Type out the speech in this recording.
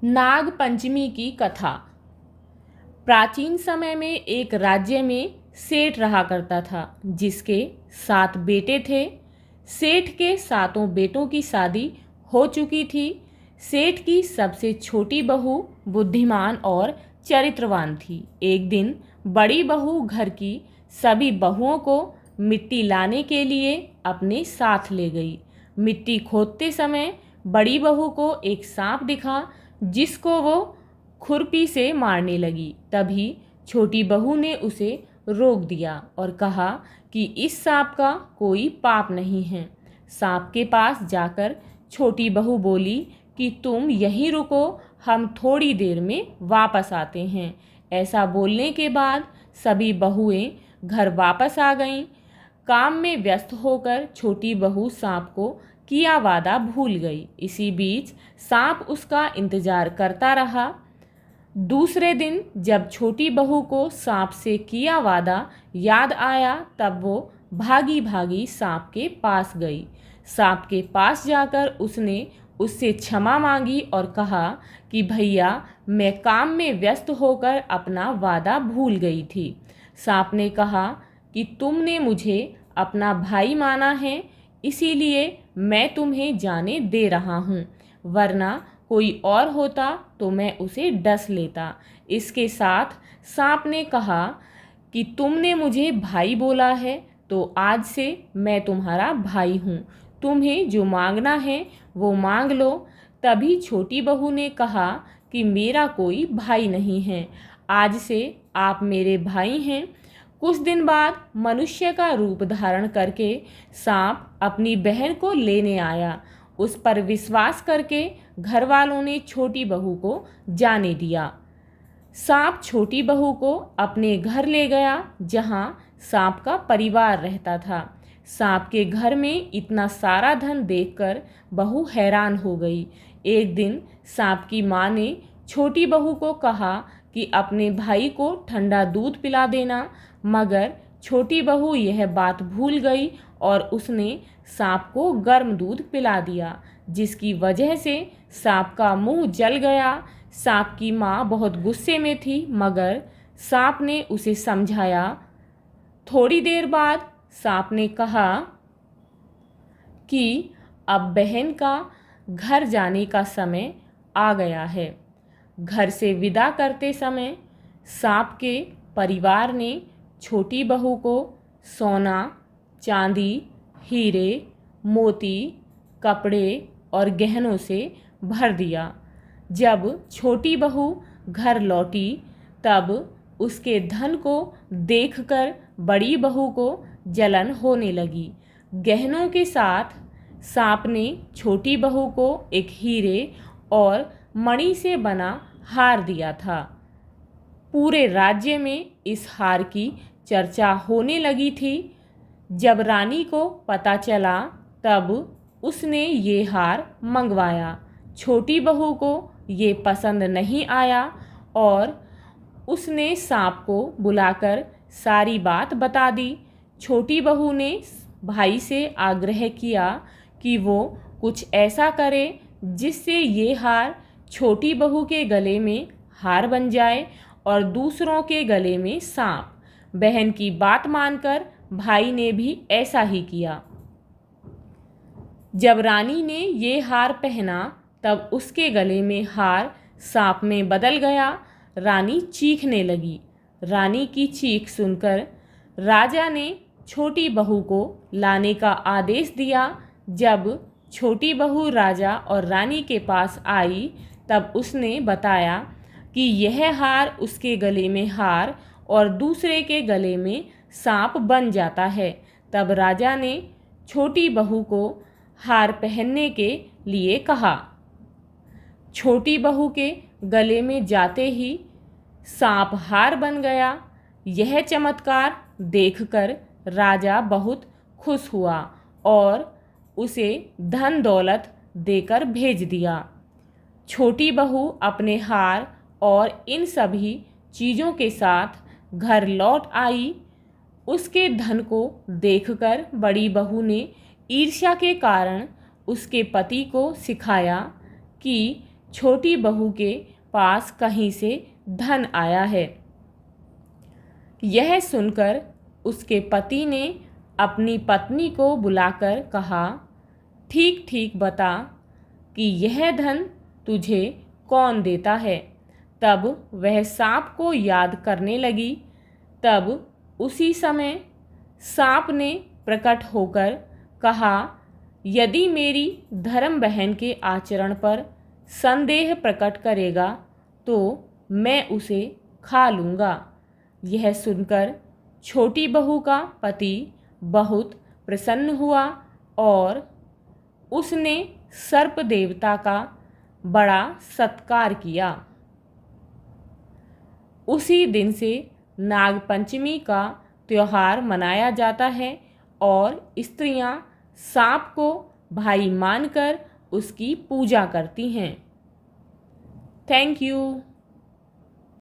नाग पंचमी की कथा। प्राचीन समय में एक राज्य में सेठ रहा करता था जिसके 7 बेटे थे। सेठ के 7 बेटों की शादी हो चुकी थी। सेठ की सबसे छोटी बहू बुद्धिमान और चरित्रवान थी। एक दिन बड़ी बहू घर की सभी बहुओं को मिट्टी लाने के लिए अपने साथ ले गई। मिट्टी खोदते समय बड़ी बहू को एक सांप दिखा जिसको वो खुरपी से मारने लगी। तभी छोटी बहू ने उसे रोक दिया और कहा कि इस सांप का कोई पाप नहीं है। सांप के पास जाकर छोटी बहू बोली कि तुम यहीं रुको, हम थोड़ी देर में वापस आते हैं। ऐसा बोलने के बाद सभी बहुएं घर वापस आ गईं। काम में व्यस्त होकर छोटी बहू सांप को किया वादा भूल गई। इसी बीच सांप उसका इंतजार करता रहा। दूसरे दिन जब छोटी बहू को सांप से किया वादा याद आया तब वो भागी भागी सांप के पास गई। सांप के पास जाकर उसने उससे क्षमा मांगी और कहा कि भैया, मैं काम में व्यस्त होकर अपना वादा भूल गई थी। सांप ने कहा कि तुमने मुझे अपना भाई माना है, इसीलिए मैं तुम्हें जाने दे रहा हूँ, वरना कोई और होता तो मैं उसे डस लेता। इसके साथ सांप ने कहा कि तुमने मुझे भाई बोला है तो आज से मैं तुम्हारा भाई हूँ। तुम्हें जो मांगना है वो मांग लो। तभी छोटी बहू ने कहा कि मेरा कोई भाई नहीं है, आज से आप मेरे भाई हैं। कुछ दिन बाद मनुष्य का रूप धारण करके सांप अपनी बहन को लेने आया। उस पर विश्वास करके घर वालों ने छोटी बहू को जाने दिया। सांप छोटी बहू को अपने घर ले गया जहां सांप का परिवार रहता था। सांप के घर में इतना सारा धन देखकर बहू हैरान हो गई। एक दिन सांप की माँ ने छोटी बहू को कहा कि अपने भाई को ठंडा दूध पिला देना, मगर छोटी बहू यह बात भूल गई और उसने सांप को गर्म दूध पिला दिया, जिसकी वजह से सांप का मुंह जल गया। सांप की माँ बहुत गुस्से में थी, मगर सांप ने उसे समझाया। थोड़ी देर बाद सांप ने कहा कि अब बहन का घर जाने का समय आ गया है। घर से विदा करते समय सांप के परिवार ने छोटी बहू को सोना, चांदी, हीरे, मोती, कपड़े और गहनों से भर दिया। जब छोटी बहू घर लौटी तब उसके धन को देखकर बड़ी बहू को जलन होने लगी। गहनों के साथ सांप ने छोटी बहू को एक हीरे और मणि से बना हार दिया था। पूरे राज्य में इस हार की चर्चा होने लगी थी। जब रानी को पता चला तब उसने ये हार मंगवाया। छोटी बहू को ये पसंद नहीं आया और उसने सांप को बुलाकर सारी बात बता दी। छोटी बहू ने भाई से आग्रह किया कि वो कुछ ऐसा करे जिससे ये हार छोटी बहू के गले में हार बन जाए और दूसरों के गले में सांप। बहन की बात मानकर भाई ने भी ऐसा ही किया। जब रानी ने ये हार पहना तब उसके गले में हार सांप में बदल गया। रानी चीखने लगी। रानी की चीख सुनकर राजा ने छोटी बहू को लाने का आदेश दिया। जब छोटी बहू राजा और रानी के पास आई तब उसने बताया कि यह हार उसके गले में हार और दूसरे के गले में सांप बन जाता है। तब राजा ने छोटी बहू को हार पहनने के लिए कहा। छोटी बहू के गले में जाते ही सांप हार बन गया। यह चमत्कार देखकर राजा बहुत खुश हुआ और उसे धन दौलत देकर भेज दिया। छोटी बहू अपने हार और इन सभी चीज़ों के साथ घर लौट आई। उसके धन को देखकर बड़ी बहू ने ईर्ष्या के कारण उसके पति को सिखाया कि छोटी बहू के पास कहीं से धन आया है। यह सुनकर उसके पति ने अपनी पत्नी को बुलाकर कहा, ठीक ठीक बता कि यह धन तुझे कौन देता है। तब वह सांप को याद करने लगी। तब उसी समय सांप ने प्रकट होकर कहा, यदि मेरी धर्म बहन के आचरण पर संदेह प्रकट करेगा तो मैं उसे खा लूँगा। यह सुनकर छोटी बहू का पति बहुत प्रसन्न हुआ और उसने सर्प देवता का बड़ा सत्कार किया। उसी दिन से नागपंचमी का त्योहार मनाया जाता है और स्त्रियां सांप को भाई मानकर उसकी पूजा करती हैं। Thank you.